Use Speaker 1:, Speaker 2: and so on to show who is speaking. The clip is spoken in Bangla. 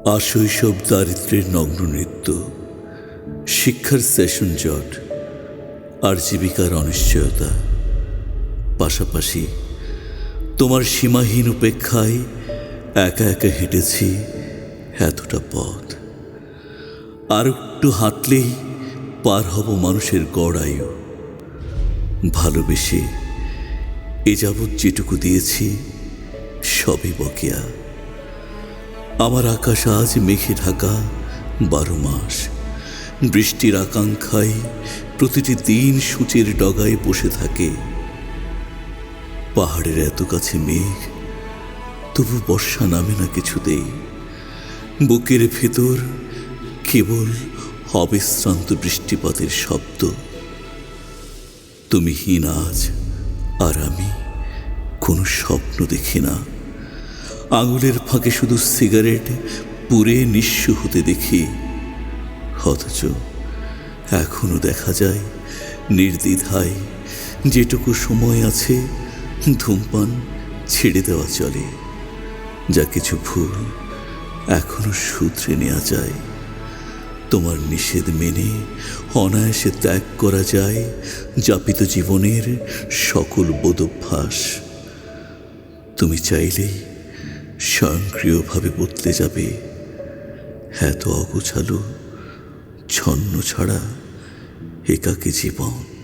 Speaker 1: আর শৈশব দারিদ্র্যের নগ্ন নৃত্য, শিক্ষার সেশন জট আর জীবিকার অনিশ্চয়তা, পাশাপাশি তোমার সীমাহীন উপেক্ষায় একা একা হেঁটেছি এতটা পথ। আর একটু হাঁটলেই পার হব মানুষের গড় আয়ু। ভালোবেসে এ যাবৎ যেটুকু দিয়েছি সবই বকেয়া। আমার আকাশ আজ মেঘে ঢাকা 12 মাস। বৃষ্টির আকাঙ্ক্ষায় প্রতিটি দিন সূচের ডগায় বসে থাকে। পাহাড়ের এত কাছে মেঘ, তবু বর্ষা নামে না কিছুতেই। বুকের ভেতর কেবল অবিশ্রান্ত বৃষ্টিপাতের শব্দ। তুমি হীন আজ, আর আমি কোনো স্বপ্ন দেখি না। আঙুলের ফাঁকে শুধু সিগারেট পুড়ে নিঃস্ব হতে দেখি। অথচ এখনো দেখা যায় নির্দ্বিধায় যেটুকু সময় আছে ধূমপান ছেড়ে দেওয়া চলে। যা কিছু ভুল এখনো শুধরে নেওয়া যায়। তোমার নিষেধ মেনে অনায়াসে ত্যাগ করা যায় যাপিত জীবনের সকল বোধভ্যাস। তুমি চাইলেই স্বয়ংক্রিয়ভাবে বদলে যাবে। এত অগোছালো ছন্ন ছাড়া একাকী জীবন।